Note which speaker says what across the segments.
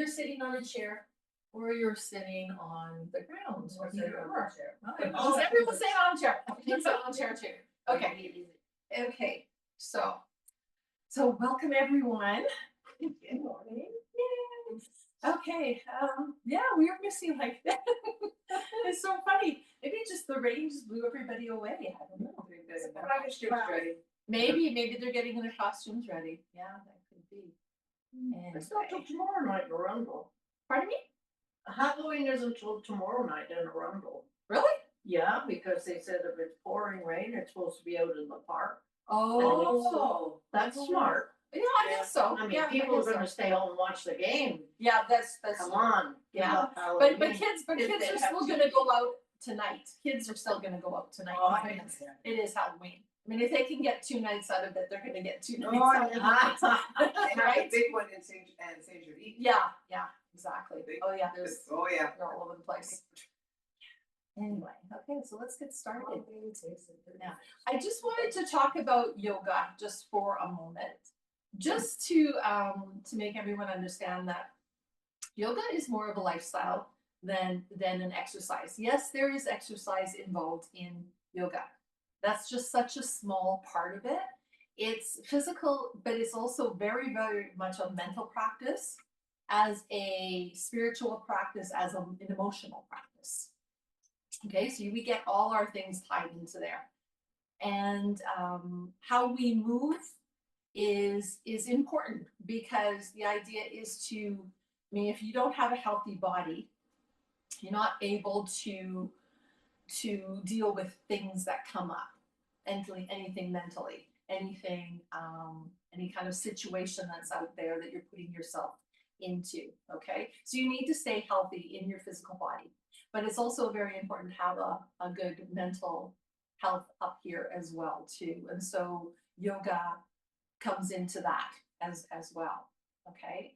Speaker 1: You're sitting on a chair or you're sitting on the ground.
Speaker 2: Or sitting on a chair.
Speaker 1: Oh, everyone's saying on chair. It's on chair too. Okay. Okay. So welcome everyone. Good morning. Yay. Okay. Yeah, we were missing like that. It's so funny. Maybe just the rain just blew everybody away. I don't know. Maybe they're getting their costumes ready. Yeah, that could be. And
Speaker 2: It's not till tomorrow night in Arundel.
Speaker 1: pardon me?
Speaker 2: Halloween isn't till tomorrow night in Arundel.
Speaker 1: Really?
Speaker 2: Yeah, because they said if it's pouring rain, it's supposed to be out in the park.
Speaker 1: Oh,
Speaker 2: That's smart.
Speaker 1: Yeah, I think so.
Speaker 2: I mean,
Speaker 1: Yeah,
Speaker 2: people are
Speaker 1: guess
Speaker 2: gonna stay home and watch the game.
Speaker 1: Yeah, that's
Speaker 2: Come on.
Speaker 1: Yeah.
Speaker 2: Halloween.
Speaker 1: But kids
Speaker 2: If
Speaker 1: are
Speaker 2: they have
Speaker 1: still
Speaker 2: to.
Speaker 1: gonna go out tonight. Kids are still gonna go out tonight.
Speaker 2: Oh, I
Speaker 1: because
Speaker 2: understand.
Speaker 1: it is Halloween. I mean, if they can get 2 nights out of it, they're gonna get 2 nights
Speaker 2: Oh,
Speaker 1: out of it.
Speaker 3: They have
Speaker 1: Right?
Speaker 3: the big one in Saint Judy.
Speaker 1: Yeah, exactly.
Speaker 3: Big-
Speaker 1: Oh, yeah, there's,
Speaker 3: Oh, yeah.
Speaker 1: they're all over the place. Anyway, okay, so let's get started. Yeah. I just wanted to talk about yoga just for a moment, just to make everyone understand that yoga is more of a lifestyle than an exercise. Yes, there is exercise involved in yoga. That's just such a small part of it. It's physical, but it's also very, very much a mental practice, as a spiritual practice, as an emotional practice. Okay, so we get all our things tied into there. And how we move is important, because the idea is to, I mean, if you don't have a healthy body, you're not able to deal with things that come up, anything mentally, anything, any kind of situation that's out there that you're putting yourself into. Okay, so you need to stay healthy in your physical body, but it's also very important to have a good mental health up here as well too. And so yoga comes into that as well. Okay.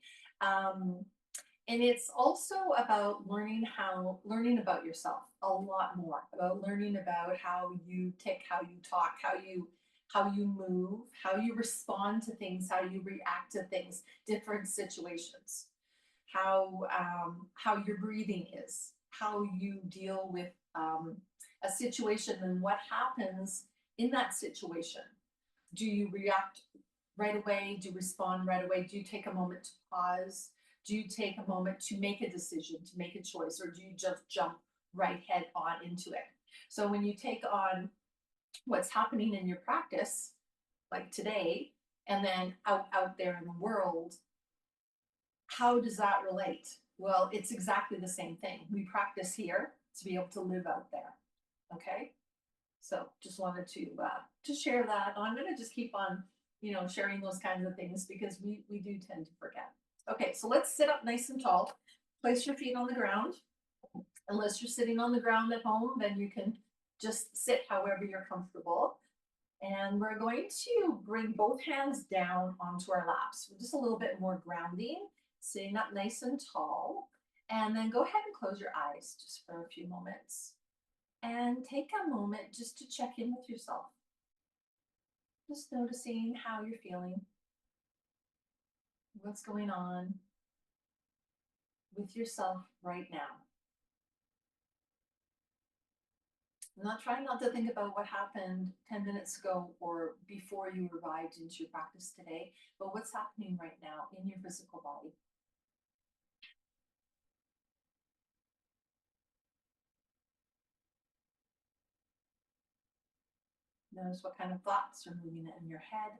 Speaker 1: And it's also about learning about yourself a lot more, about learning about how you tick, how you talk, how you move, how you respond to things, how you react to things, different situations, how your breathing is, how you deal with a situation and what happens in that situation. Do you react right away? Do you respond right away? Do you take a moment to pause? Do you take a moment to make a decision, to make a choice, or do you just jump right head on into it? So when you take on what's happening in your practice, like today, and then out there in the world, how does that relate? Well, it's exactly the same thing. We practice here to be able to live out there. Okay, so just wanted to share that. I'm going to just keep on, sharing those kinds of things, because we do tend to forget. Okay, so let's sit up nice and tall. Place your feet on the ground. Unless you're sitting on the ground at home, then you can just sit however you're comfortable. And we're going to bring both hands down onto our laps. Just a little bit more grounding, sitting up nice and tall. And then go ahead and close your eyes just for a few moments. And take a moment just to check in with yourself. Just noticing how you're feeling. What's going on with yourself right now. Trying not to think about what happened 10 minutes ago or before you arrived into your practice today, but what's happening right now in your physical body. Notice what kind of thoughts are moving in your head.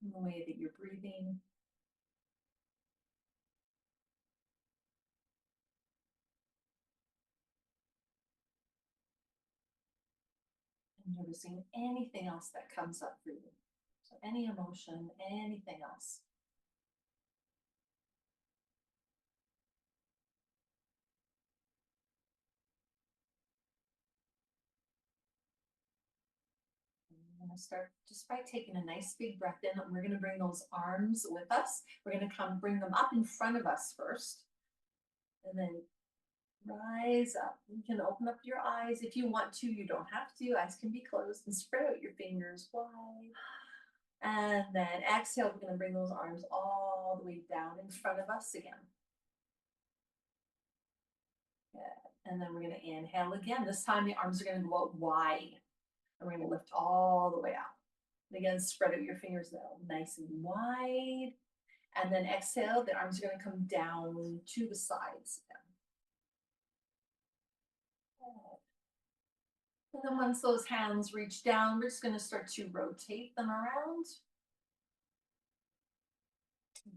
Speaker 1: The way that you're breathing. And noticing anything else that comes up for you. So any emotion, anything else. I'm going to start just by taking a nice big breath in, and we're going to bring those arms with us. We're going to bring them up in front of us first, and then Rise up. You can open up your eyes if you want to. You don't have to. Eyes can be closed and spread out your fingers wide. And then exhale, we're going to bring those arms all the way down in front of us again. Good. And then we're going to inhale again. This time the arms are going to go out wide. And we're going to lift all the way out. And again, spread out your fingers now, nice and wide. And then exhale, the arms are going to come down to the sides again. And then once those hands reach down, we're just going to start to rotate them around.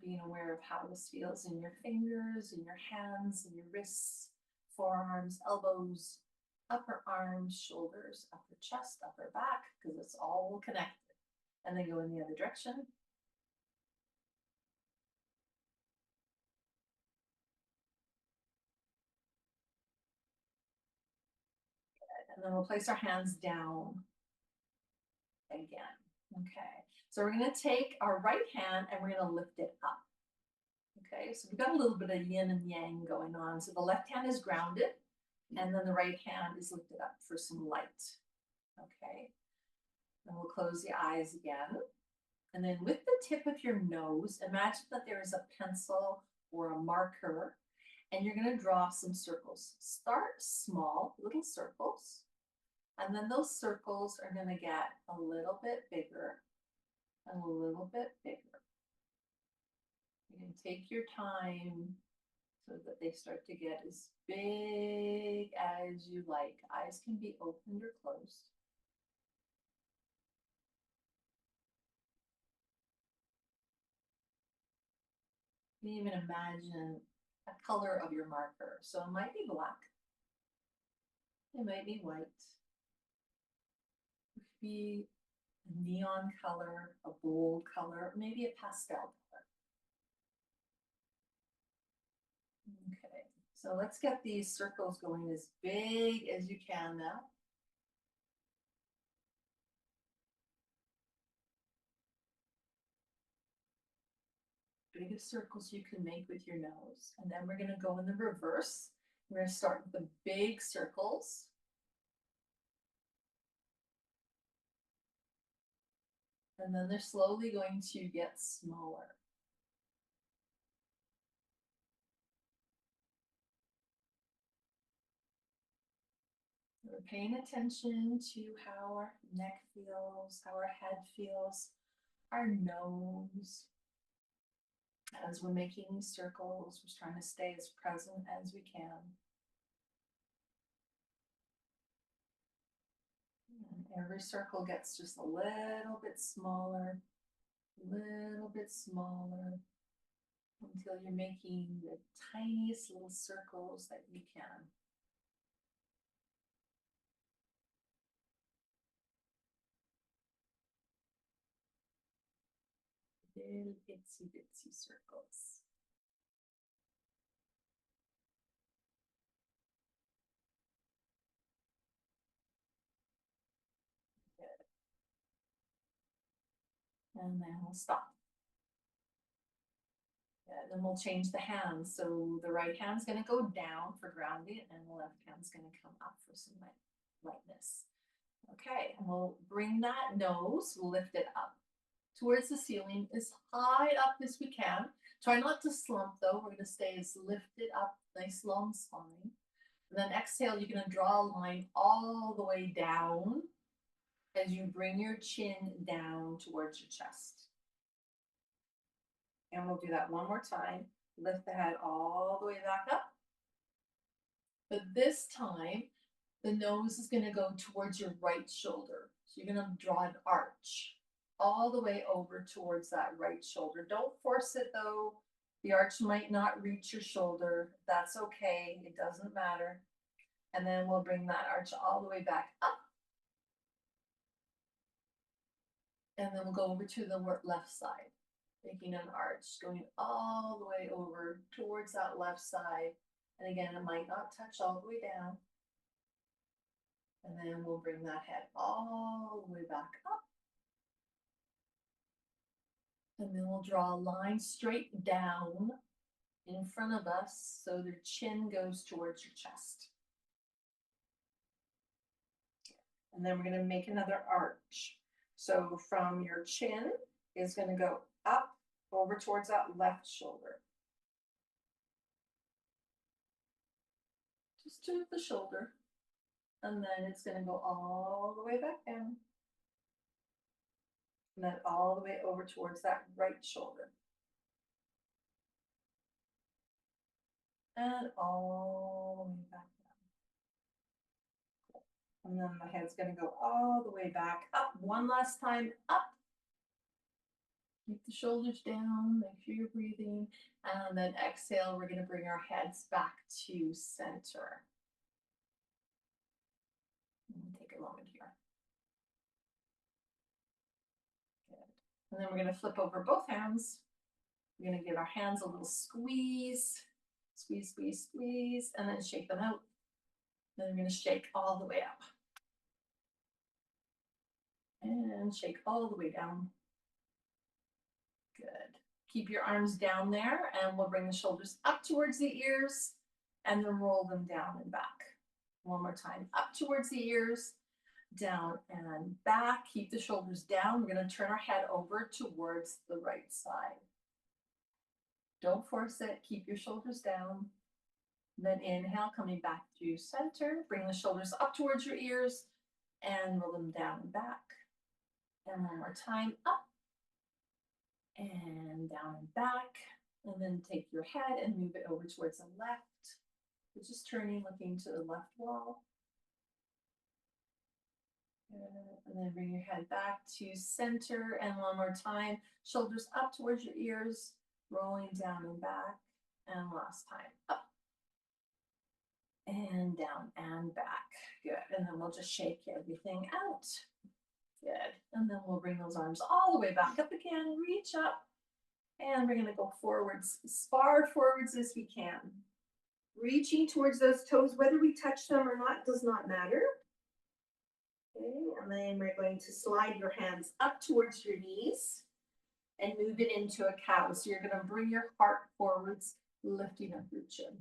Speaker 1: Being aware of how this feels in your fingers, in your hands, in your wrists, forearms, elbows, upper arms, shoulders, upper chest, upper back, because it's all connected. And then go in the other direction. And then we'll place our hands down again. Okay, so we're going to take our right hand and we're going to lift it up. Okay, so we've got a little bit of yin and yang going on. So the left hand is grounded and then the right hand is lifted up for some light. Okay, and we'll close the eyes again. And then with the tip of your nose, imagine that there is a pencil or a marker and you're going to draw some circles. Start small, little circles. And then those circles are going to get a little bit bigger and a little bit bigger. You can take your time so that they start to get as big as you like. Eyes can be opened or closed. You can even imagine a color of your marker. So it might be black. It might be white. It could be a neon color, a bold color, maybe a pastel color. Okay, so let's get these circles going as big as you can now. Biggest circles you can make with your nose. And then we're going to go in the reverse. We're going to start with the big circles. And then they're slowly going to get smaller. We're paying attention to how our neck feels, how our head feels, our nose. As we're making these circles, we're trying to stay as present as we can. And every circle gets just a little bit smaller, until you're making the tiniest little circles that you can. Little itsy bitsy circles. Good. And then we'll stop. Good. Then we'll change the hands. So the right hand's going to go down for grounding and the left hand's going to come up for some lightness. Okay, and we'll bring that nose, lift it up towards the ceiling as high up as we can. Try not to slump though. We're going to stay as lifted up, nice long spine. And then exhale, you're going to draw a line all the way down as you bring your chin down towards your chest. And we'll do that one more time. Lift the head all the way back up. But this time, the nose is going to go towards your right shoulder. So you're going to draw an arch all the way over towards that right shoulder. Don't force it though. The arch might not reach your shoulder. That's okay. It doesn't matter. And then we'll bring that arch all the way back up. And then we'll go over to the left side, making an arch, going all the way over towards that left side. And again, it might not touch all the way down. And then we'll bring that head all the way back up. And then we'll draw a line straight down in front of us so their chin goes towards your chest. And then we're going to make another arch. So from your chin is going to go up over towards that left shoulder. Just to the shoulder. And then it's going to go all the way back down. And then all the way over towards that right shoulder. And all the way back down. And then the head's going to go all the way back up. One last time, up. Keep the shoulders down, make sure you're breathing. And then exhale, we're going to bring our heads back to center. Take a moment here. Good. And then we're going to flip over both hands. We're going to give our hands a little squeeze. Squeeze, squeeze, squeeze, and then shake them out. Then we're going to shake all the way up. And shake all the way down. Good. Keep your arms down there, and we'll bring the shoulders up towards the ears, and then roll them down and back. One more time, up towards the ears, down and back. Keep the shoulders down. We're going to turn our head over towards the right side. Don't force it. Keep your shoulders down. Then inhale, coming back to center. Bring the shoulders up towards your ears and roll them down and back. And one more time, up and down and back. And then take your head and move it over towards the left. We're just turning, looking to the left wall. And then bring your head back to center. And one more time, shoulders up towards your ears, rolling down and back. And last time, up and down and back. Good. And then we'll just shake everything out. Good. And then we'll bring those arms all the way back up again. Reach up. And we're going to go forwards, as far forwards as we can. Reaching towards those toes, whether we touch them or not, does not matter. Okay. And then we're going to slide your hands up towards your knees and move it into a cow. So you're going to bring your heart forwards, lifting up your chin.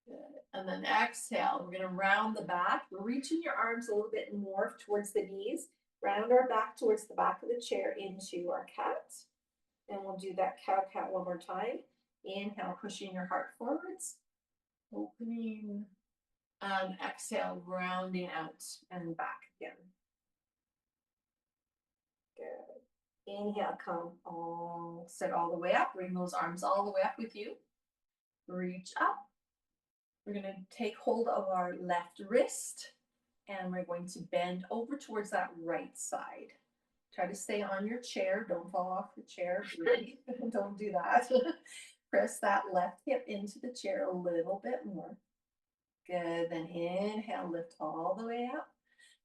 Speaker 1: Good. And then exhale, we're going to round the back. We're reaching your arms a little bit more towards the knees. Round our back towards the back of the chair into our cat. And we'll do that cow-cat one more time. Inhale, pushing your heart forwards. Opening. And exhale, rounding out and back again. Good. Inhale, come all, sit all the way up. Bring those arms all the way up with you. Reach up. We're going to take hold of our left wrist and we're going to bend over towards that right side. Try to stay on your chair. Don't fall off the chair. Don't do that. Press that left hip into the chair a little bit more. Good. Then inhale, lift all the way up.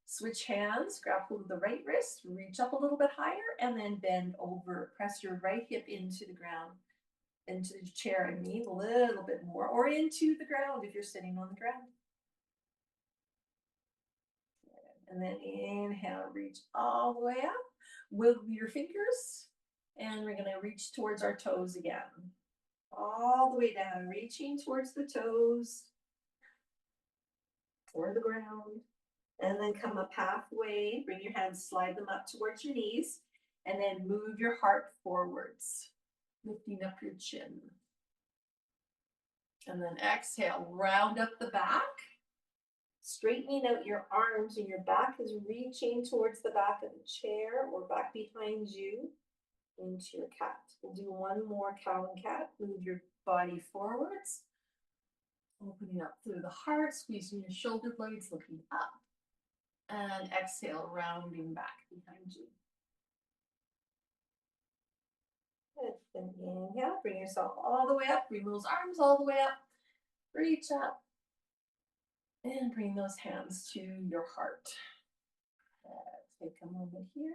Speaker 1: Switch hands, grab hold of the right wrist, reach up a little bit higher, and then bend over. Press your right hip into the ground. Into the chair, I mean, a little bit more, or into the ground if you're sitting on the ground. And then inhale, reach all the way up. Wiggle your fingers, and we're going to reach towards our toes again. All the way down, reaching towards the toes, or the ground. And then come up halfway, bring your hands, slide them up towards your knees, and then move your heart forwards. Lifting up your chin. And then exhale, round up the back. Straightening out your arms and your back is reaching towards the back of the chair or back behind you into your cat. We'll do one more cow and cat. Move your body forwards. Opening up through the heart, squeezing your shoulder blades, looking up. And exhale, rounding back behind you. Good. Then inhale, bring yourself all the way up, bring those arms all the way up, reach up, and bring those hands to your heart. Take a moment here.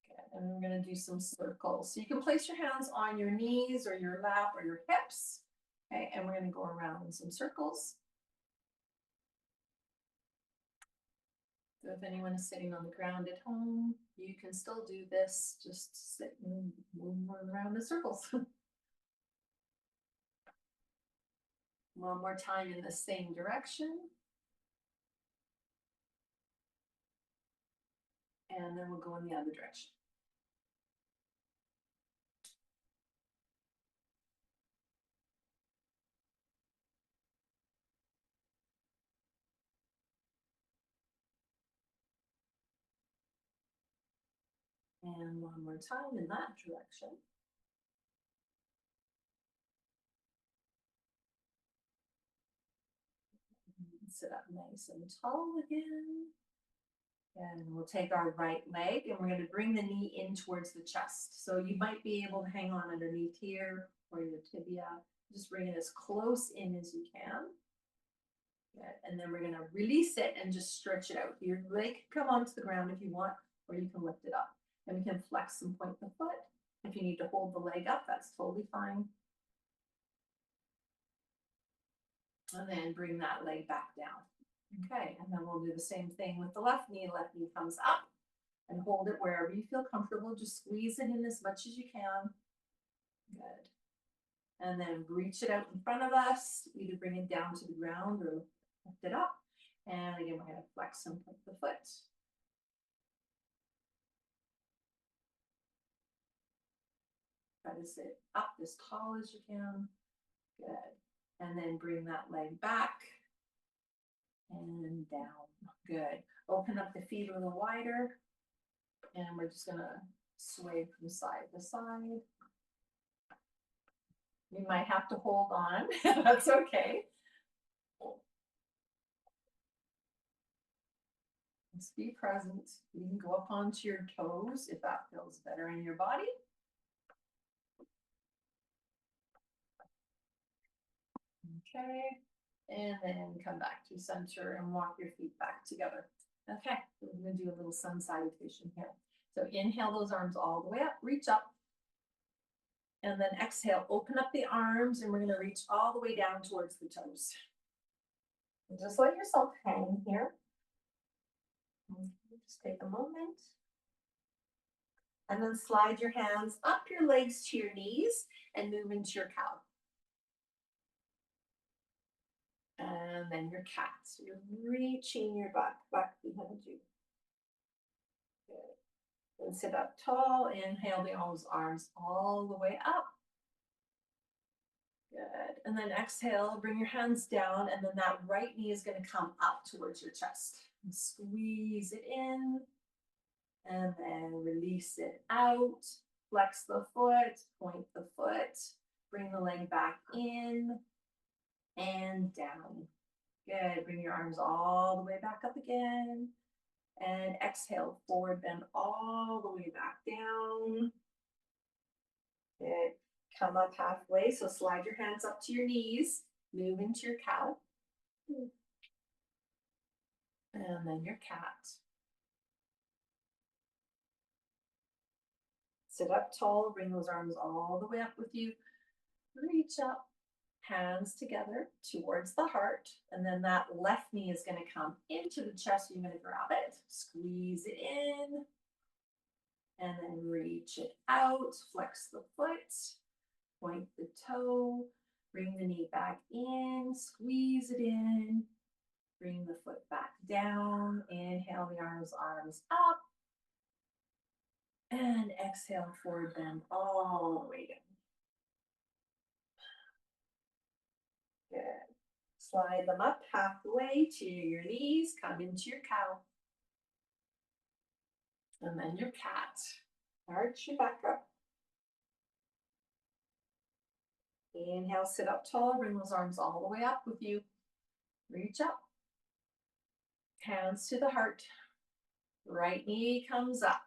Speaker 1: Good. And we're going to do some circles. So you can place your hands on your knees or your lap or your hips. Okay, and we're going to go around in some circles. So if anyone is sitting on the ground at home, you can still do this, just sit and move around in circles. One more time in the same direction. And then we'll go in the other direction. And one more time in that direction. Sit up nice and tall again. And we'll take our right leg and we're going to bring the knee in towards the chest. So you might be able to hang on underneath here or your tibia. Just bring it as close in as you can. Good. And then we're going to release it and just stretch it out. Your leg can come onto the ground if you want, or you can lift it up. And we can flex and point the foot. If you need to hold the leg up, that's totally fine. And then bring that leg back down. Okay, and then we'll do the same thing with the left knee. Left knee comes up and hold it wherever you feel comfortable. Just squeeze it in as much as you can. Good. And then reach it out in front of us. Either bring it down to the ground or lift it up. And again, we're going to flex and point the foot. Try to sit up as tall as you can. Good. And then bring that leg back and down. Good. Open up the feet a little wider. And we're just going to sway from side to side. You might have to hold on. That's okay. Just be present. You can go up onto your toes if that feels better in your body. Okay. And then come back to center and walk your feet back together. Okay, so we're gonna do a little sun salutation here. So inhale those arms all the way up, reach up. And then exhale, open up the arms and we're gonna reach all the way down towards the toes. And just let yourself hang here. Just take a moment. And then slide your hands up your legs to your knees and move into your cow. And then your cat. So you're reaching your back behind you. Good. And sit up tall. Inhale those arms all the way up. Good. And then exhale, bring your hands down, and then that right knee is going to come up towards your chest. And squeeze it in. And then release it out. Flex the foot, point the foot, bring the leg back in and down. Good. Bring your arms all the way back up again. And exhale, forward bend all the way back down. Good. Come up halfway. So slide your hands up to your knees. Move into your cow. And then your cat. Sit up tall. Bring those arms all the way up with you. Reach up. Hands together towards the heart, and then that left knee is going to come into the chest. You're going to grab it, squeeze it in, and then reach it out. Flex the foot, point the toe, bring the knee back in, squeeze it in, bring the foot back down. Inhale the arms up, and exhale forward bend all the way down. Good. Slide them up halfway to your knees, come into your cow. And then your cat. Arch your back up. Inhale, sit up tall, bring those arms all the way up with you. Reach up. Hands to the heart. Right knee comes up.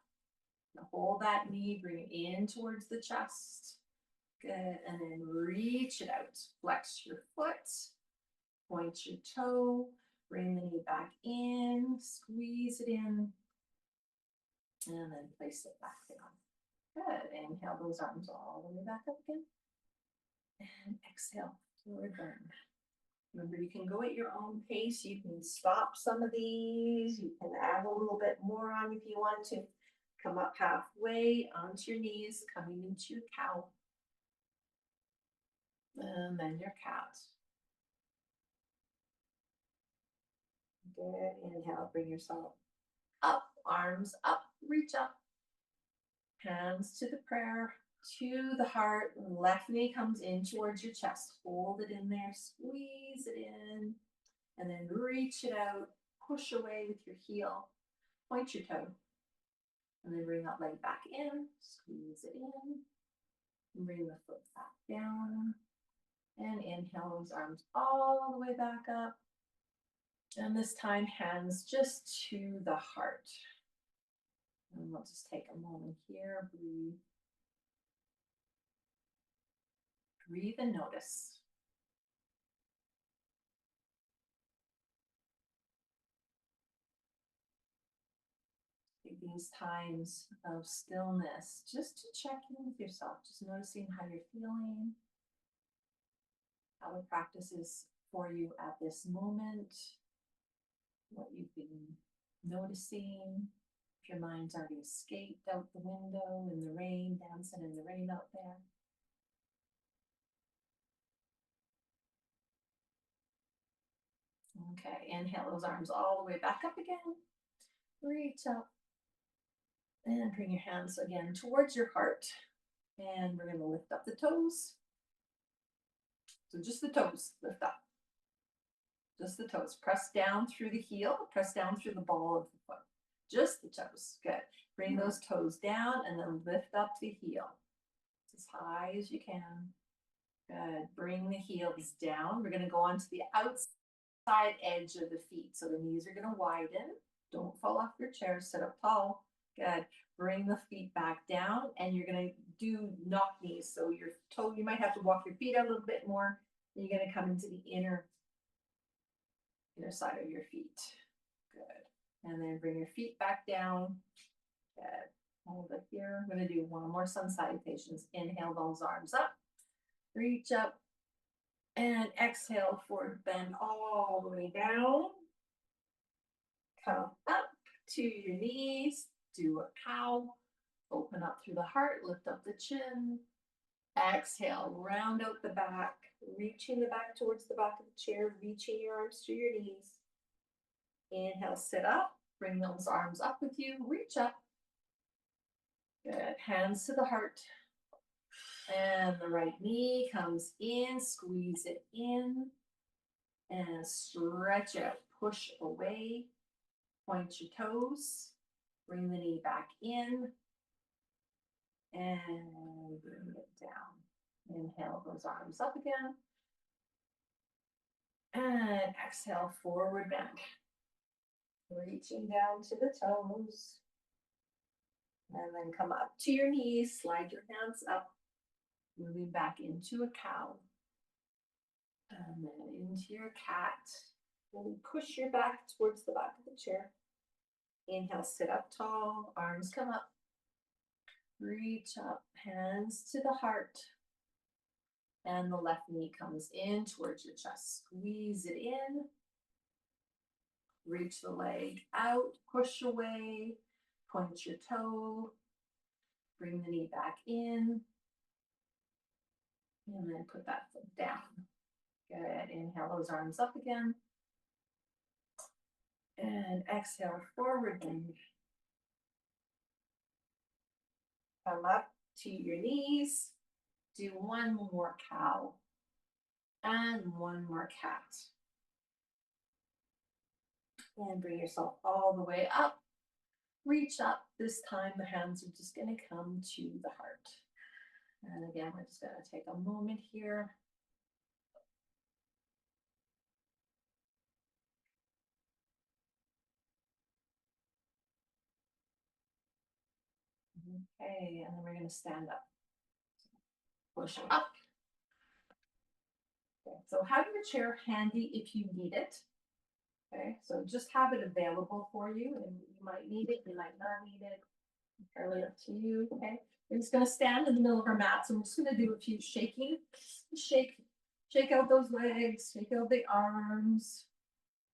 Speaker 1: Now hold that knee, bring it in towards the chest. Good, and then reach it out. Flex your foot, point your toe, bring the knee back in, squeeze it in, and then place it back down. Good, inhale those arms all the way back up again. And exhale, forward bend.
Speaker 2: Remember, you can go at your own pace. You can stop some of these. You can add a little bit more on if you want to. Come up halfway onto your knees, coming into your cow. And then your cat. Good. Inhale, bring yourself up, arms up, reach up. Hands to the prayer, to the heart. Left knee comes in towards your chest. Hold it in there, squeeze it in, and then reach it out. Push away with your heel. Point your toe. And then bring that leg back in, squeeze it in. And bring the foot back down. And inhale those arms all the way back up. And this time, hands just to the heart. And we'll just take a moment here, breathe. Breathe and notice. Take these times of stillness just to check in with yourself, just noticing how you're feeling, how the practice is for you at this moment, what you've been noticing. If your mind's already escaped out the window in the rain, dancing in the rain out there. Okay, inhale those arms all the way back up again. Reach up. And bring your hands again towards your heart. And we're going to lift up the toes. So just the toes, lift up. Just the toes. Press down through the heel, press down through the ball of the foot. Just the toes. Good. Bring those toes down and then lift up the heel. As high as you can. Good. Bring the heels down. We're going to go onto the outside edge of the feet. So the knees are going to widen. Don't fall off your chair. Sit up tall. Good. Bring the feet back down and you're going to do knock knees. So your toe, you might have to walk your feet out a little bit more. And you're going to come into the inner side of your feet. Good. And then bring your feet back down. Good. Hold it here. I'm going to do one more sun salutations. Inhale those arms up. Reach up. And exhale, forward bend all the way down. Come up to your knees. Do a cow. Open up through the heart. Lift up the chin. Exhale, round out the back. Reaching the back towards the back of the chair. Reaching your arms to your knees. Inhale, sit up. Bring those arms up with you. Reach up. Good. Hands to the heart. And the right knee comes in. Squeeze it in. And stretch out. Push away. Point your toes. Bring the knee back in. And bring it down. Inhale those arms up again. And exhale, forward bend. Reaching down to the toes. And then come up to your knees. Slide your hands up. Moving back into a cow. And then into your cat. And push your back towards the back of the chair. Inhale, sit up tall. Arms come up. Reach up. Hands to the heart. And the left knee comes in towards your chest. Squeeze it in. Reach the leg out. Push away. Point your toe. Bring the knee back in. And then put that foot down. Good. Inhale those arms up again. And exhale, forward bend. Come up to your knees. Do one more cow. And one more cat. And bring yourself all the way up. Reach up. This time the hands are just going to come to the heart. And again, we're just going to take a moment here. Okay, and then we're going to stand up. Push up. Okay, so have your chair handy if you need it. Okay, so just have it available for you, and you might need it, you might not need it. Entirely up to you. Okay, we're just going to stand in the middle of our mats, and we're just going to do a few shaking. Shake, Shake out those legs, shake out the arms.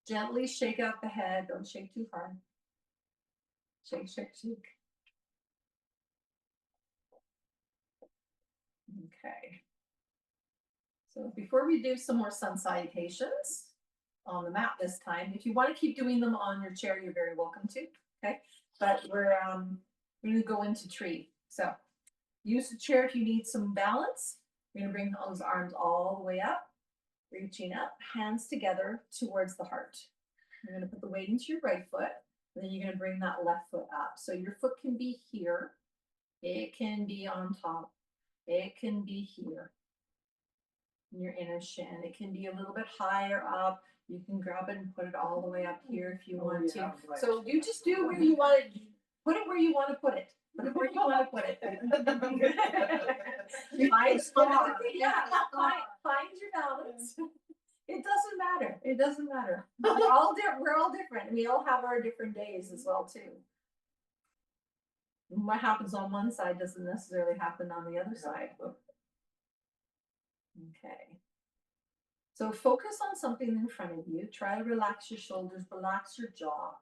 Speaker 2: Gently shake out the head, don't shake too hard. Shake, shake, shake. Okay. So before we do some more sun salutations on the mat this time, if you want to keep doing them on your chair, you're very welcome to. Okay. But we're going to go into tree. So use the chair if you need some balance. You're going to bring those arms all the way up, reaching up, hands together towards the heart. You're going to put the weight into your right foot, and then you're going to bring that left foot up. So your foot can be here, it can be on top, it can be here in your inner shin. It can be a little bit higher up. You can grab it and put it all the way up here if you want to. So you just do where you want it. Put it where you want to put it. Put it where you want to put it. Find your balance. It doesn't matter. It doesn't matter. We're all different. We all have our different days as well too. What happens on one side doesn't necessarily happen on the other side. Okay. So focus on something in front of you. Try to relax your shoulders, relax your jaw.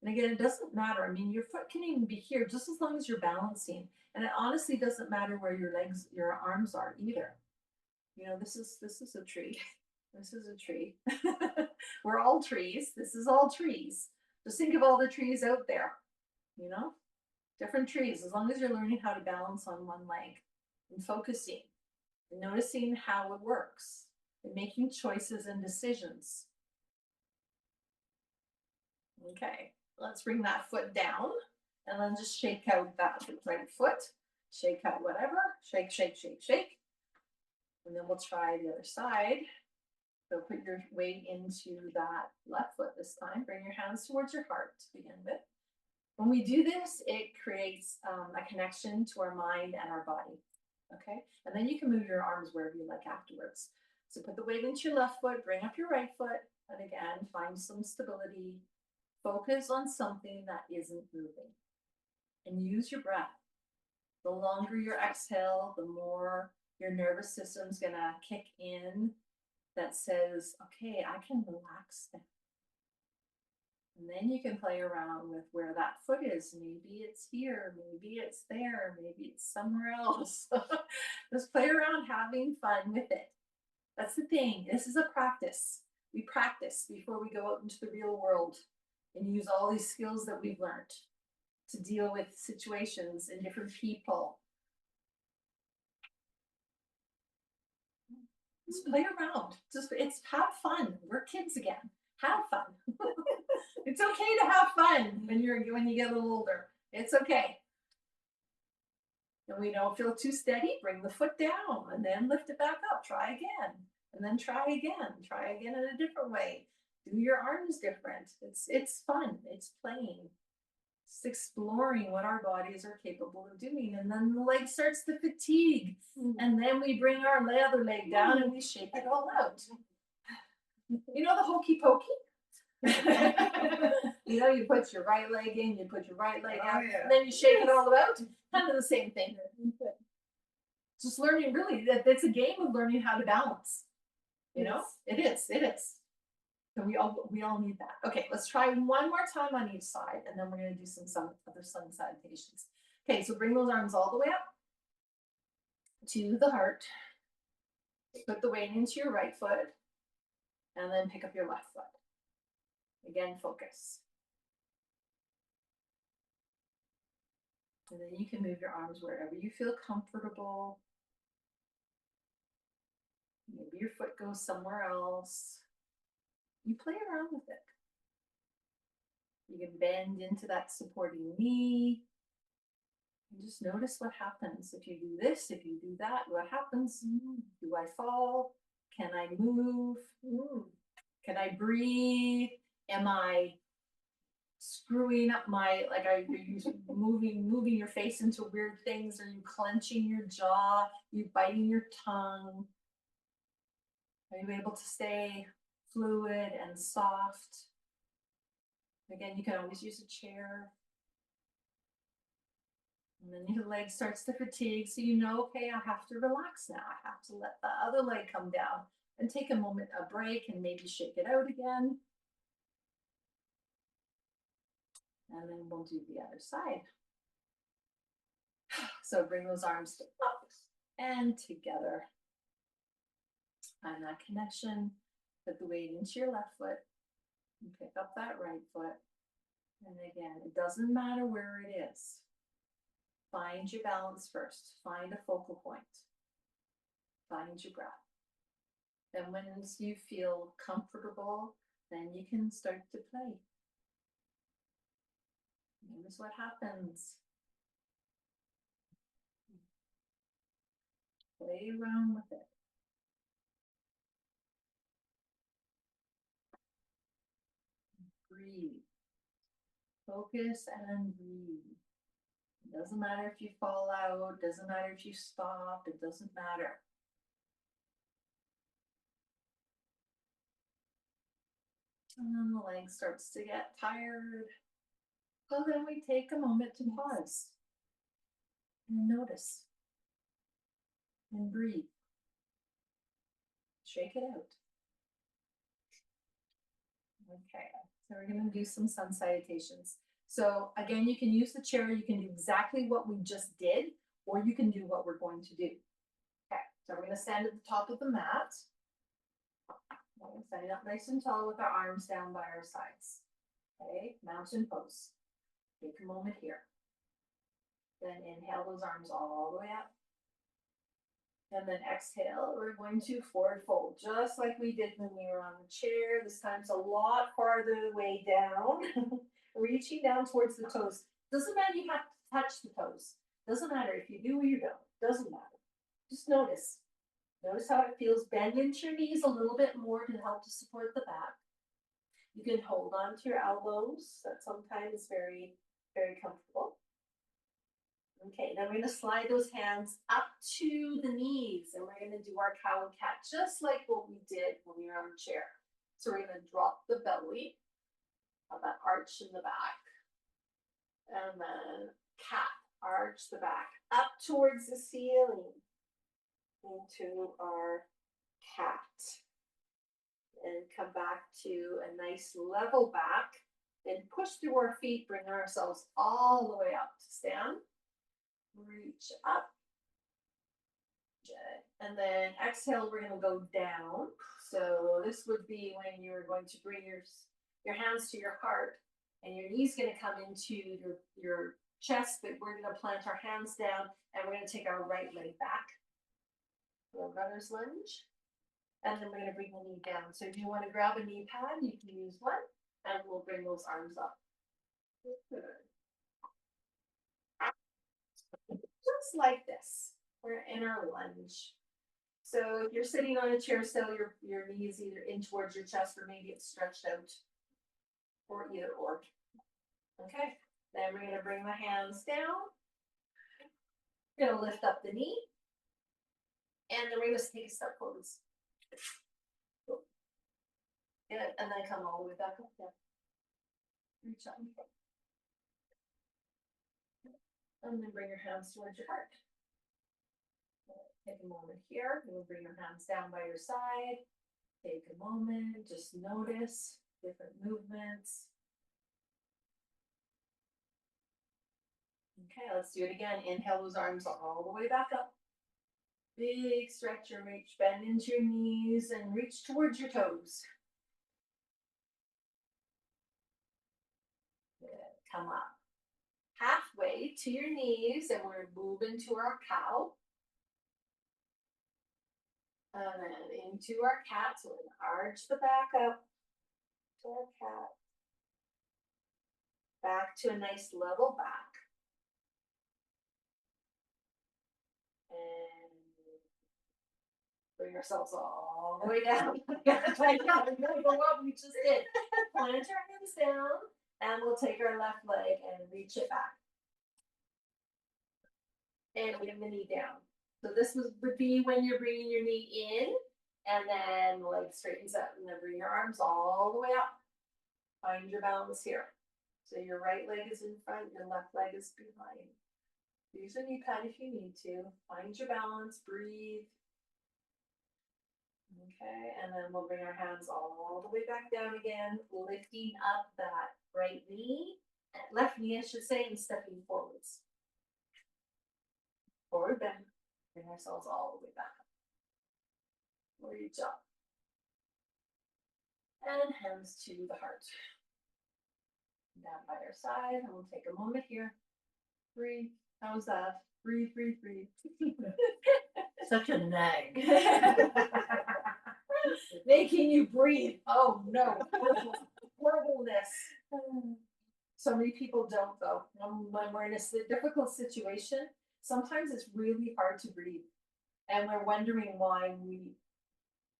Speaker 2: And again, it doesn't matter. I mean, your foot can even be here just as long as you're balancing. And it honestly doesn't matter where your legs, your arms are either. You know, this is a tree. This is a tree. We're all trees. This is all trees. Just think of all the trees out there, you know, different trees, as long as you're learning how to balance on one leg and focusing and noticing how it works and making choices and decisions. Okay, let's bring that foot down and then just shake out that right foot. Shake out whatever. Shake, shake, shake, shake. And then we'll try the other side. So put your weight into that left foot this time. Bring your hands towards your heart to begin with. When we do this, it creates a connection to our mind and our body. Okay, and then you can move your arms wherever you like afterwards. So put the weight into your left foot, bring up your right foot, and again, find some stability. Focus on something that isn't moving. And use your breath. The longer your exhale, the more your nervous system's gonna kick in. That says, okay, I can relax now. And then you can play around with where that foot is. Maybe it's here, maybe it's there, maybe it's somewhere else. Just play around having fun with it. That's the thing. This is a practice. We practice before we go out into the real world and use all these skills that we've learned to deal with situations and different people. Just play around. It's have fun. We're kids again. Have fun. It's okay to have fun when you get a little older. It's okay. And we don't feel too steady, bring the foot down and then lift it back up. Try again. And then try again. Try again in a different way. Do your arms different. It's fun. It's playing. It's exploring what our bodies are capable of doing. And then the leg starts to fatigue. And then we bring our other leg down and we shake it all out. You know the hokey pokey? You know, you put your right leg in, you put your right leg out, and then you shake it all out. Kind of the same thing. Just learning, really, that it's a game of learning how to balance. You know, it is. So we all need that. Okay, let's try one more time on each side, and then we're going to do some other sun salutations. Okay, so bring those arms all the way up to the heart. Put the weight into your right foot, and then pick up your left foot. Again, focus. And then you can move your arms wherever you feel comfortable. Maybe your foot goes somewhere else. You play around with it. You can bend into that supporting knee. And just notice what happens. If you do this, if you do that, what happens? Do I fall? Can I move? Can I breathe? Am I screwing up are you moving your face into weird things? Are you clenching your jaw? Are you biting your tongue? Are you able to stay fluid and soft? Again, you can always use a chair. And then your leg starts to fatigue, so you know, okay, I have to relax now. I have to let the other leg come down and take a moment, a break, and maybe shake it out again. And then we'll do the other side. So bring those arms up and together. Find that connection. Put the weight into your left foot and pick up that right foot. And again, it doesn't matter where it is. Find your balance first. Find a focal point. Find your breath. Then once you feel comfortable, then you can start to play. Notice what happens. Play around with it. Breathe. Focus and breathe. It doesn't matter if you fall out, doesn't matter if you stop, it doesn't matter. And then the leg starts to get tired. So then we take a moment to pause and notice and breathe. Shake it out. Okay, so we're going to do some sun salutations. So again, you can use the chair, you can do exactly what we just did, or you can do what we're going to do. Okay, so we're going to stand at the top of the mat. We're going to stand up nice and tall with our arms down by our sides. Okay, mountain pose. Take a moment here. Then inhale those arms all the way up. And then exhale, we're going to forward fold, just like we did when we were on the chair. This time's a lot farther way down, reaching down towards the toes. Doesn't matter you have to touch the toes. Doesn't matter if you do or you don't. Doesn't matter. Just notice. Notice how it feels. Bend into your knees a little bit more to help to support the back. You can hold on to your elbows. That's sometimes very, very comfortable. Okay, then we're going to slide those hands up to the knees and we're going to do our cow and cat just like what we did when we were on the chair. So we're going to drop the belly of that arch in the back and then cat, arch the back up towards the ceiling into our cat and come back to a nice level back. Then push through our feet, bring ourselves all the way up to stand. Reach up. Good. And then exhale, we're going to go down. So this would be when you're going to bring your hands to your heart and your knees going to come into your chest, but we're going to plant our hands down and we're going to take our right leg back. So runner's lunge. And then we're going to bring the knee down. So if you want to grab a knee pad, you can use one and we'll bring those arms up. Good. Just like this, we're in our lunge. So if you're sitting on a chair still, your knee is either in towards your chest or maybe it's stretched out, or either or. Okay, then we're going to bring the hands down. We're going to lift up the knee, and then we're going to take a step forwards. Good, and then come all the way back up. Yeah. Reach up. And then bring your hands towards your heart. Take a moment here. You'll bring your hands down by your side. Take a moment, just notice different movements. Okay, let's do it again. Inhale those arms all the way back up. Big stretch and reach, bend into your knees and reach towards your toes. Good. Come up halfway to your knees and we're moving to our cow. And then into our cat. So we're going to arch the back up to our cat. Back to a nice level back. And bring ourselves all the way down. I know, remember what we just did. Plant our hands down and we'll take our left leg and reach it back. And bring the knee down. So this would be when you're bringing your knee in and then the leg straightens up and then bring your arms all the way up. Find your balance here. So your right leg is in front, your left leg is behind. Use a knee pad if you need to. Find your balance, breathe. Okay, and then we'll bring our hands all the way back down again, lifting up that right knee, left knee, I should say, and stepping forwards. Forward bend. Bring ourselves all the way back up. Reach up. And hands to the heart. Down by our side, and we'll take a moment here. Breathe. How's that? Breathe, breathe, breathe.
Speaker 1: Such a nag.
Speaker 2: Making you breathe. Oh no. Horribleness. So many people don't though. When we're in a difficult situation, sometimes it's really hard to breathe. And we're wondering why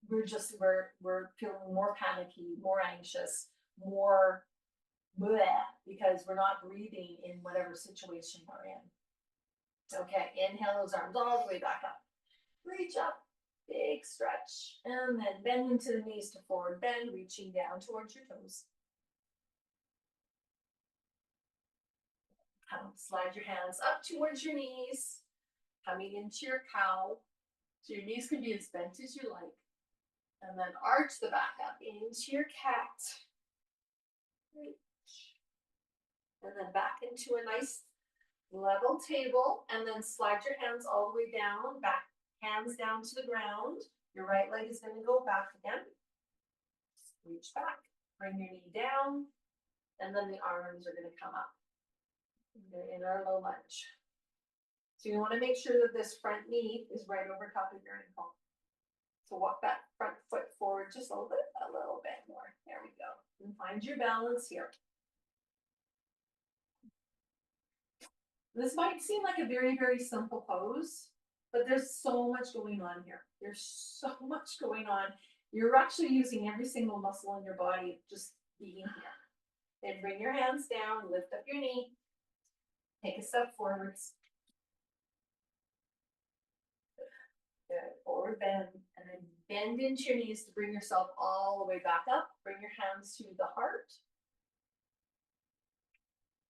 Speaker 2: we're feeling more panicky, more anxious, more bleh, because we're not breathing in whatever situation we're in. Okay, inhale those arms all the way back up. Reach up, big stretch, and then bend into the knees to forward bend, reaching down towards your toes. Slide your hands up towards your knees, coming into your cow. So your knees can be as bent as you like. And then arch the back up into your cat. Reach. And then back into a nice level table. And then slide your hands all the way down, back, hands down to the ground. Your right leg is going to go back again. Reach back, bring your knee down, and then the arms are going to come up. In our low lunge. So you want to make sure that this front knee is right over top of your ankle. So walk that front foot forward just a little bit more. There we go. And find your balance here. This might seem like a very, very simple pose, but there's so much going on here. There's so much going on. You're actually using every single muscle in your body just being here. Then bring your hands down, lift up your knee. Take a step forwards. Good. Forward bend. And then bend into your knees to bring yourself all the way back up. Bring your hands to the heart.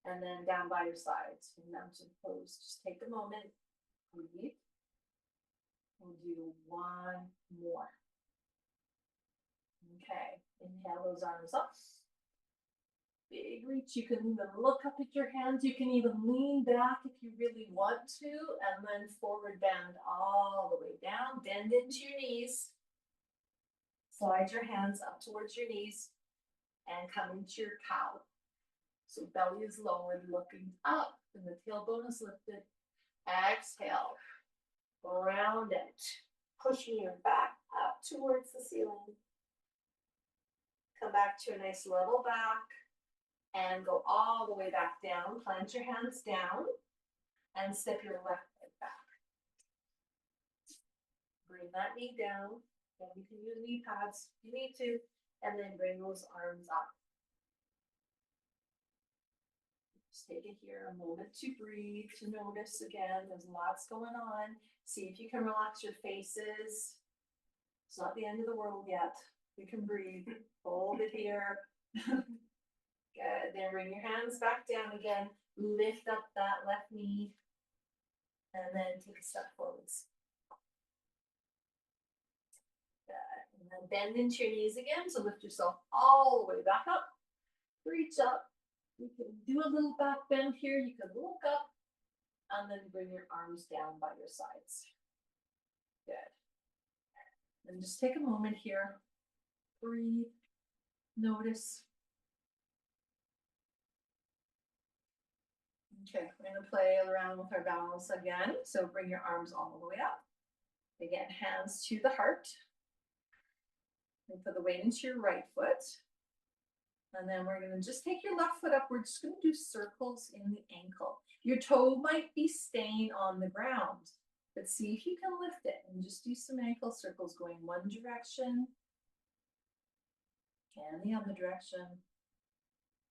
Speaker 2: And then down by your sides. Mountain pose. Just take a moment. Breathe. We'll do one more. Okay. Inhale those arms up. Big reach. You can even look up at your hands. You can even lean back if you really want to, and then forward bend all the way down. Bend into your knees. Slide your hands up towards your knees and come into your cow. So belly is lowered, looking up, and the tailbone is lifted. Exhale. Round it. Pushing your back up towards the ceiling. Come back to a nice level back. And go all the way back down. Plant your hands down and step your left leg back. Bring that knee down. And you can use knee pads if you need to. And then bring those arms up. Just take it here a moment to breathe, to notice again. There's lots going on. See if you can relax your faces. It's not the end of the world yet. You can breathe. Hold it here. Good. Then bring your hands back down again. Lift up that left knee. And then take a step forwards. Good. And then bend into your knees again. So lift yourself all the way back up. Reach up. You can do a little back bend here. You can look up. And then bring your arms down by your sides. Good. And just take a moment here. Breathe. Notice. Okay, we're going to play around with our balance again. So bring your arms all the way up. Again, hands to the heart. And put the weight into your right foot. And then we're going to just take your left foot up. We're just going to do circles in the ankle. Your toe might be staying on the ground, but see if you can lift it and just do some ankle circles going one direction and the other direction.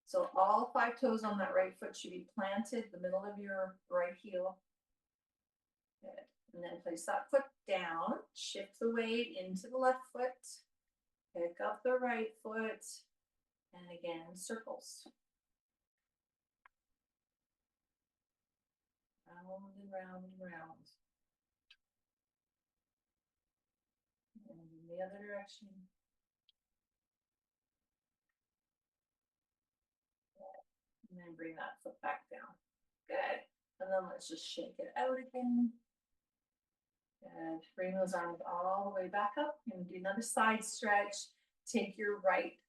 Speaker 2: So all 5 toes on that right foot should be planted, the middle of your right heel. Good. And then place that foot down, shift the weight into the left foot, pick up the right foot, and again, circles. round and round and round. And in the other direction. And then bring that foot back down. Good. And then let's just shake it out again. Good. Bring those arms all the way back up. You're gonna do another side stretch. Take your right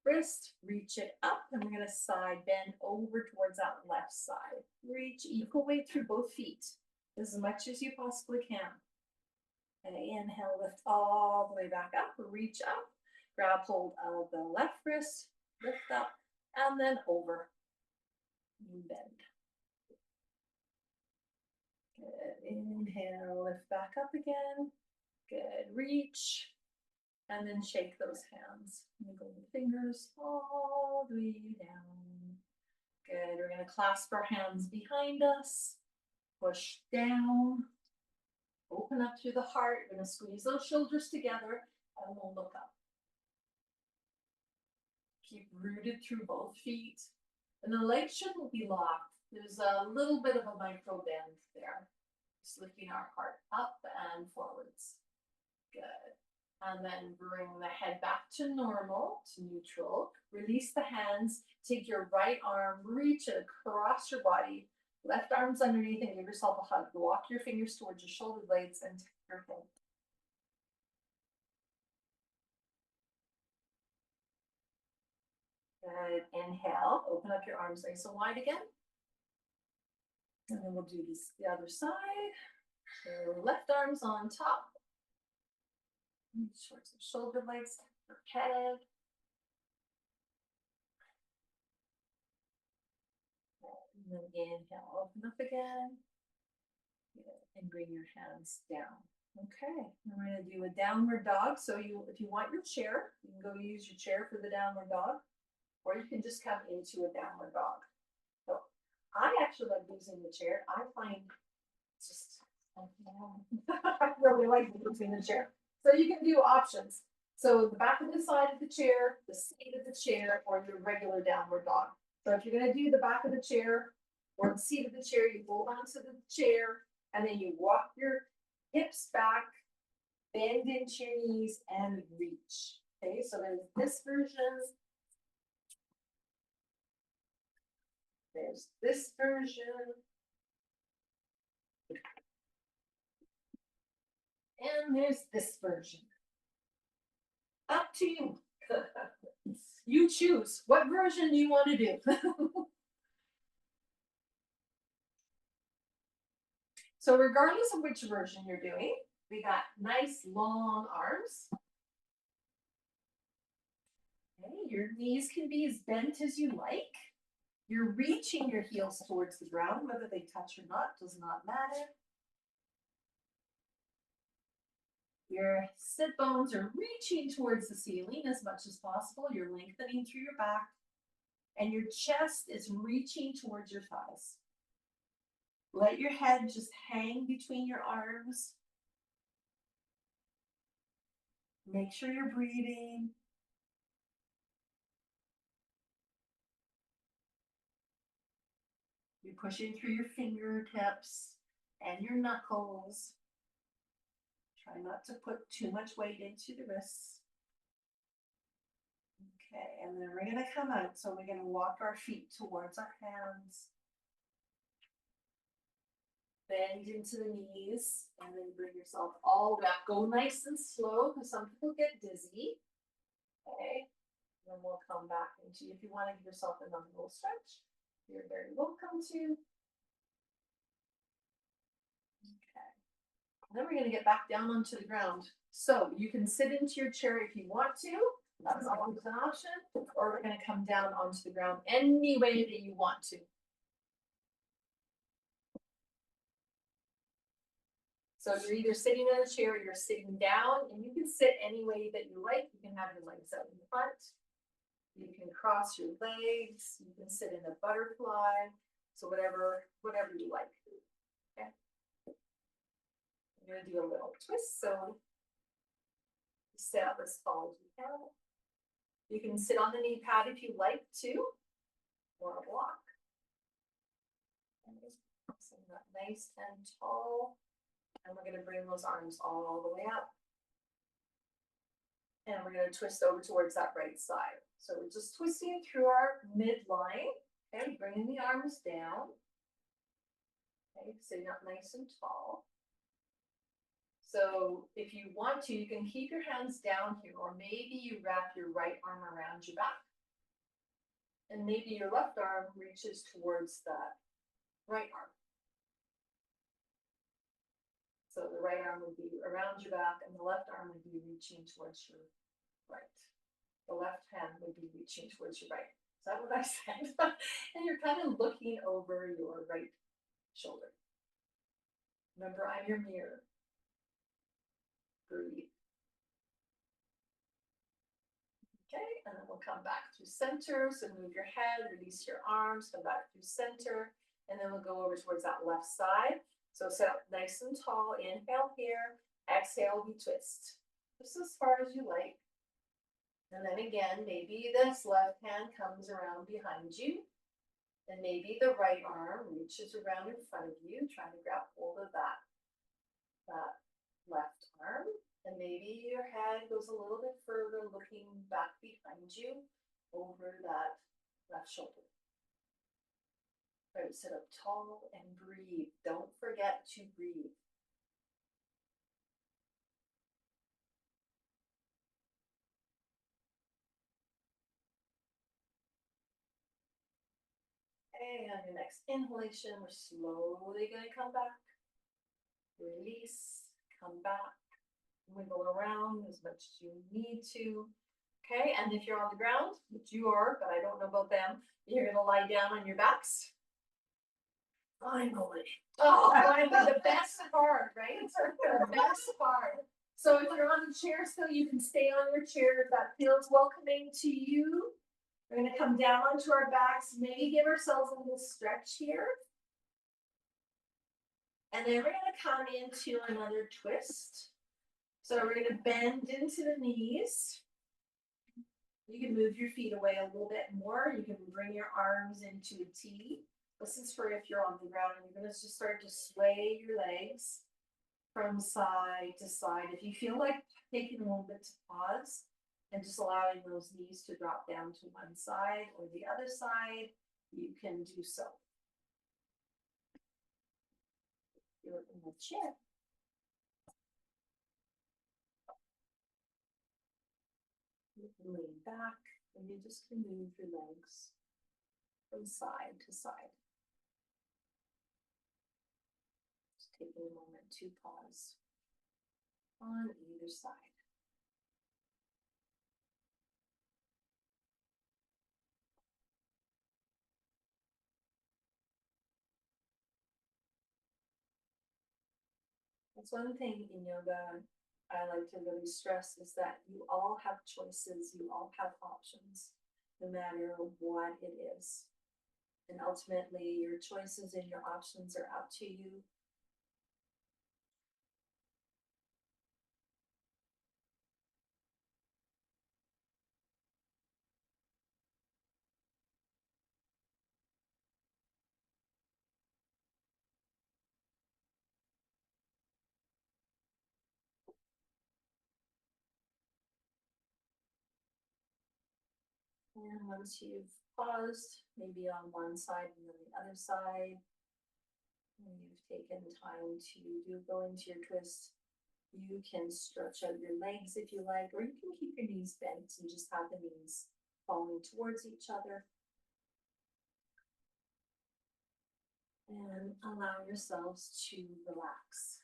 Speaker 2: wrist, reach it up, and we're gonna side bend over towards that left side. Reach equal weight through both feet as much as you possibly can. Okay, inhale, lift all the way back up, reach up, grab hold of the left wrist, lift up, and then over. And bend. Good. Inhale, lift back up again. Good. Reach. And then shake those hands. Wiggle the fingers all the way down. Good. We're going to clasp our hands behind us. Push down. Open up through the heart. We're going to squeeze those shoulders together and we'll look up. Keep rooted through both feet. And the legs shouldn't be locked. There's a little bit of a micro bend there. Just lifting our heart up and forwards. Good. And then bring the head back to normal, to neutral. Release the hands. Take your right arm, reach it across your body. Left arm's underneath and give yourself a hug. Walk your fingers towards your shoulder blades and take your head. Good. Inhale. Open up your arms nice and wide again. And then we'll do this the other side. So left arm's on top. Towards the shoulder blades, your head. And then inhale, open up again. Good. And bring your hands down. Okay, we're going to do a downward dog. So if you want your chair, you can go use your chair for the downward dog, or you can just come into a downward dog. So I actually like using the chair. I find just, I really like using the chair. So you can do options. So the back of the side of the chair, the seat of the chair, or your regular downward dog. So if you're going to do the back of the chair or the seat of the chair, you hold on to the chair and then you walk your hips back, bend into your knees and reach. Okay, so there's this version. There's this version. And there's this version. Up to you. You choose. What version do you want to do? So regardless of which version you're doing, we got nice long arms. Okay, your knees can be as bent as you like. You're reaching your heels towards the ground, whether they touch or not, does not matter. Your sit bones are reaching towards the ceiling as much as possible. You're lengthening through your back. And your chest is reaching towards your thighs. Let your head just hang between your arms. Make sure you're breathing. You're pushing through your fingertips and your knuckles. Try not to put too much weight into the wrists. Okay, and then we're going to come out. So we're going to walk our feet towards our hands. Bend into the knees and then bring yourself all the way up. Go nice and slow because some people get dizzy. Okay, and then we'll come back into, if you want to give yourself another little stretch, you're very welcome to. Okay, then we're going to get back down onto the ground. So you can sit into your chair if you want to. That's always an option. Or we're going to come down onto the ground any way that you want to. So you're either sitting in a chair, or you're sitting down, and you can sit any way that you like. You can have your legs out in front. You can cross your legs. You can sit in a butterfly. So whatever you like. Okay. I'm gonna do a little twist. So you sit up as tall as you can. You can sit on the knee pad if you like to, or a block. And just up nice and tall. And we're gonna bring those arms all the way up. And we're gonna twist over towards that right side. So we're just twisting through our midline, okay, bringing the arms down. Okay, sitting up nice and tall. So if you want to, you can keep your hands down here, or maybe you wrap your right arm around your back. And maybe your left arm reaches towards that right arm. So the right arm would be around your back and the left arm would be reaching towards your right. The left hand would be reaching towards your right. Is that what I said? And you're kind of looking over your right shoulder. Remember, I'm your mirror. Breathe. Okay, and then we'll come back through center. So move your head, release your arms, come back through center, and then we'll go over towards that left side. So sit up nice and tall, inhale here, exhale, we twist. Just as far as you like. And then again, maybe this left hand comes around behind you. And maybe the right arm reaches around in front of you, trying to grab hold of that left arm. And maybe your head goes a little bit further, looking back behind you over that left shoulder. Try to sit up tall and breathe. Don't forget to breathe. Okay, on your next inhalation, we're slowly going to come back. Release, come back. Wiggle around as much as you need to. Okay, and if you're on the ground, which you are, but I don't know about them, you're gonna lie down on your backs. Finally. Oh, finally, the best part, right? The best part. So if you're on the chair still, you can stay on your chair if that feels welcoming to you. We're gonna come down onto our backs, maybe give ourselves a little stretch here. And then we're gonna come into another twist. So we're going to bend into the knees. You can move your feet away a little bit more. You can bring your arms into a T. This is for if you're on the ground and you're going to just start to sway your legs from side to side. If you feel like taking a little bit to pause and just allowing those knees to drop down to one side or the other side, you can do so. You're in the chair. You can lean back and you just can move your legs from side to side. Just taking a moment to pause on either side. That's one thing in yoga I like to really stress is that you all have choices, you all have options, no matter what it is. And ultimately, your choices and your options are up to you. And once you've paused, maybe on one side and then the other side, and you've taken time to go into your twist, you can stretch out your legs if you like, or you can keep your knees bent and just have the knees falling towards each other. And allow yourselves to relax.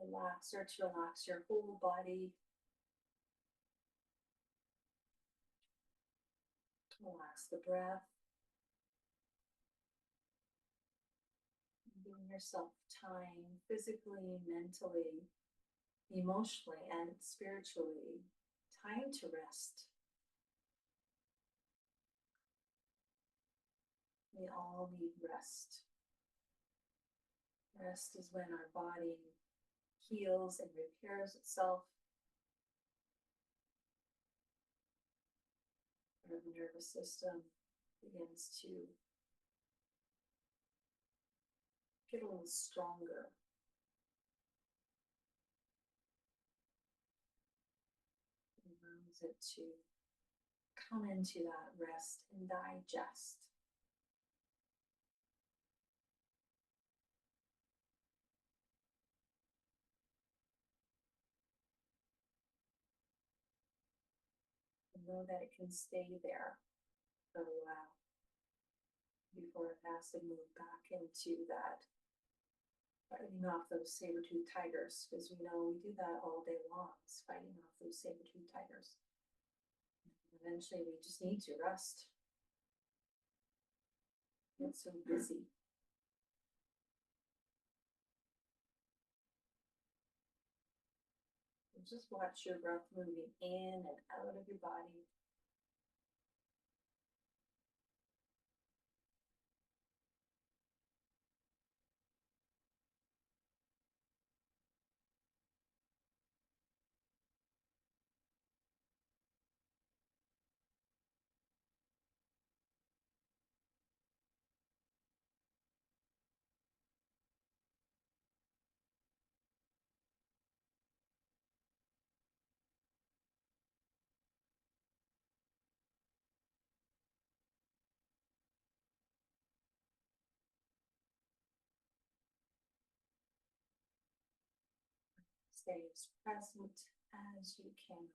Speaker 2: Relax or to relax your whole body. Relax the breath. Giving yourself time physically, mentally, emotionally, and spiritually, time to rest. We all need rest. Rest is when our body heals and repairs itself. Our nervous system begins to get a little stronger. It allows it to come into that rest and digest. And know that it can stay there for a while before it has to move back into that fighting off those saber-toothed tigers, because we know we do that all day long, is fighting off those saber-toothed tigers. Eventually, we just need to rest. Get so busy. And just watch your breath moving in and out of your body. Stay as present as you can.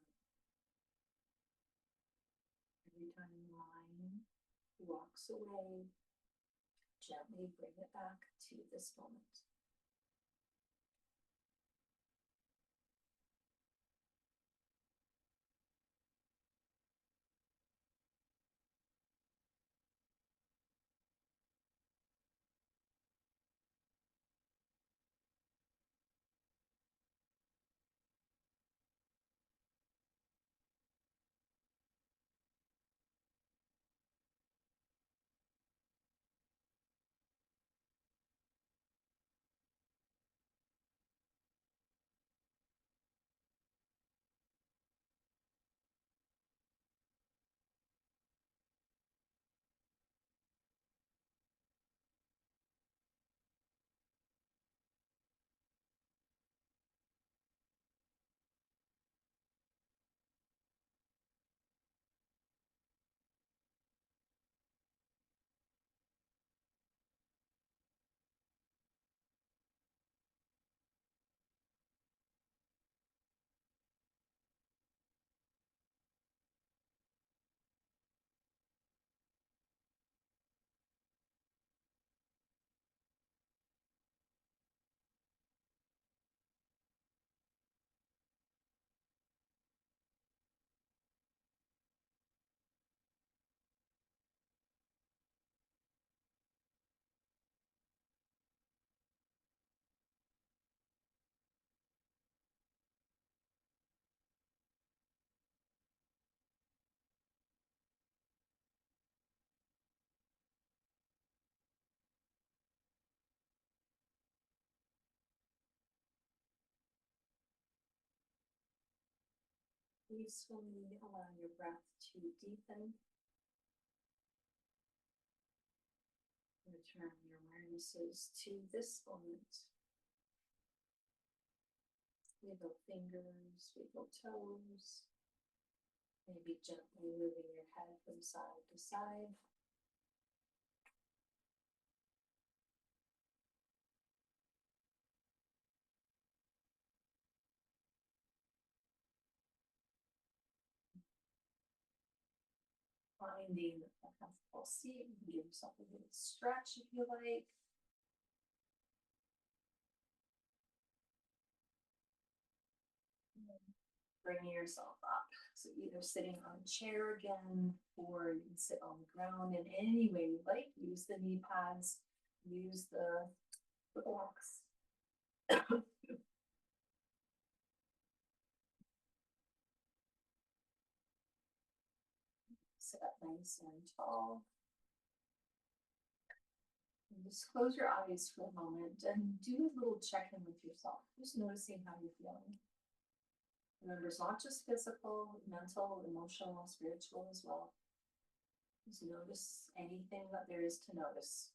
Speaker 2: Every time the mind walks away, gently bring it back to this moment. Peacefully allow your breath to deepen. Return your awarenesses to this moment. Wiggle fingers, wiggle toes. Maybe gently moving your head from side to side. Finding a comfortable seat, you can give yourself a little stretch if you like. Bringing yourself up. So either sitting on a chair again, or you can sit on the ground in any way you like. Use the knee pads, use the blocks. Sit up nice and tall. And just close your eyes for a moment and do a little check-in with yourself, just noticing how you're feeling. Remember, it's not just physical, mental, emotional, spiritual as well. Just notice anything that there is to notice.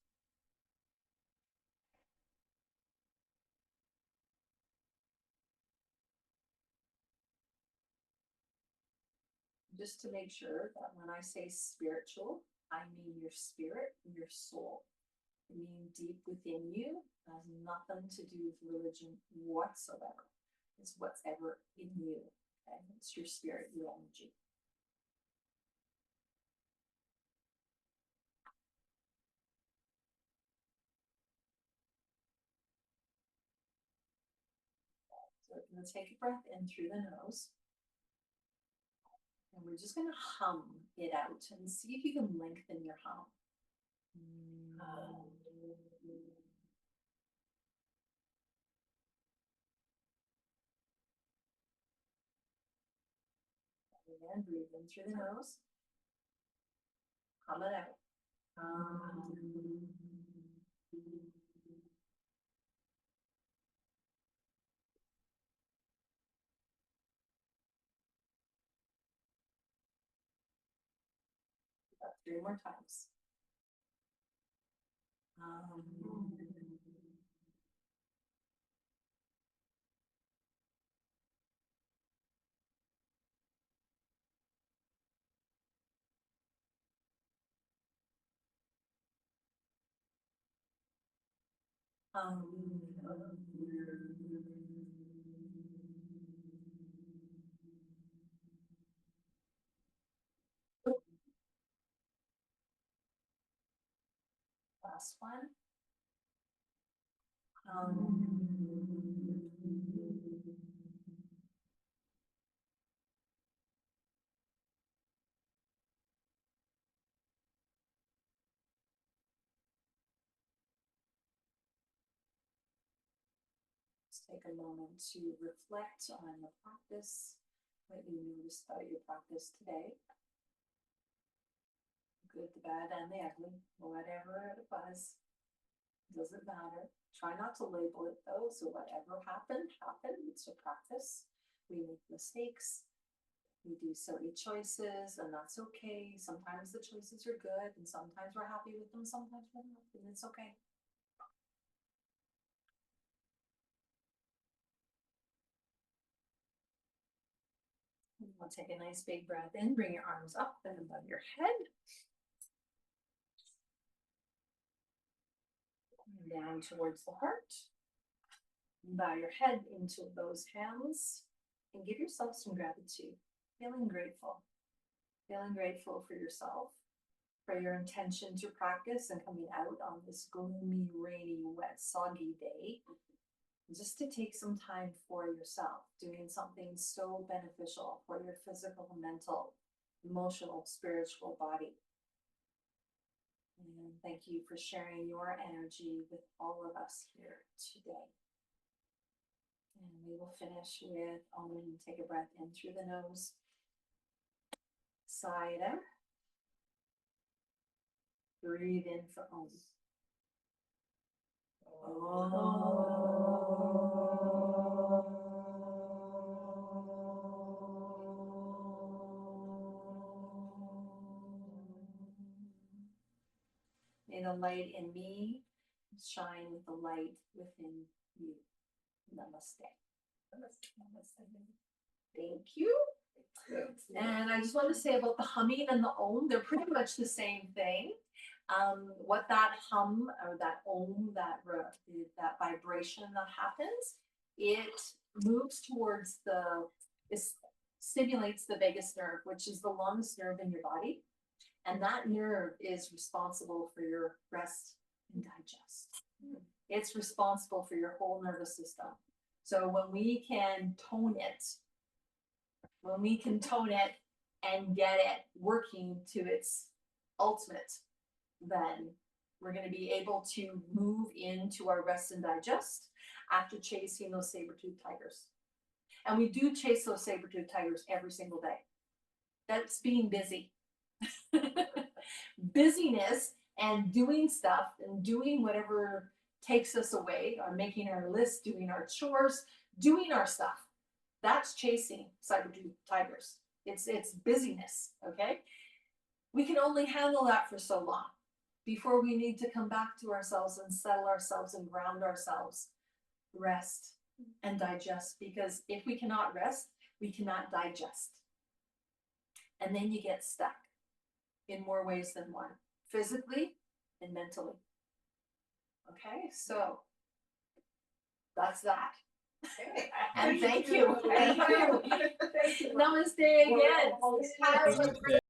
Speaker 2: Just to make sure that when I say spiritual, I mean your spirit, your soul. I mean deep within you. It has nothing to do with religion whatsoever. It's whatever in you. Okay? It's your spirit, your energy. So we're going to take a breath in through the nose. And we're just going to hum it out and see if you can lengthen your hum. Again, breathe in through the nose. Hum it out. About 3 more times. Last one. Just take a moment to reflect on the practice, what you noticed about your practice today. Good, the bad, and the ugly, whatever it was, doesn't matter. Try not to label it though, so whatever happened, happened. It's a practice. We make mistakes. We do silly choices, and that's okay. Sometimes the choices are good, and sometimes we're happy with them, sometimes we're not, and it's okay. We'll take a nice big breath in, bring your arms up and above your head. Down towards the heart. Bow your head into those hands and give yourself some gratitude. Feeling grateful for yourself, for your intention to practice and coming out on this gloomy, rainy, wet, soggy day. Just to take some time for yourself, doing something so beneficial for your physical, mental, emotional, spiritual body. And thank you for sharing your energy with all of us here today. And we will finish with take a breath in through the nose, sigh it out, breathe in for Om. May the light in me shine with the light within you. Namaste. Namaste. Thank you. And I just want to say about the humming and the om, they're pretty much the same thing. What that hum or that om, that vibration that happens, it moves towards it stimulates the vagus nerve, which is the longest nerve in your body. And that nerve is responsible for your rest and digest. It's responsible for your whole nervous system. So when we can tone it and get it working to its ultimate, then we're going to be able to move into our rest and digest after chasing those saber-toothed tigers. And we do chase those saber-toothed tigers every single day. That's being busy. Busyness
Speaker 1: and doing stuff and doing whatever takes us away, or making our list, doing our chores, doing our stuff. That's chasing saber-tooth tigers. It's busyness, okay? We can only handle that for so long before we need to come back to ourselves and settle ourselves and ground ourselves, rest and digest, because if we cannot rest, we cannot digest. And then you get stuck in more ways than one, physically and mentally. Okay, so that's that. And thank you.
Speaker 3: Thank you.
Speaker 1: Namaste again. Have a great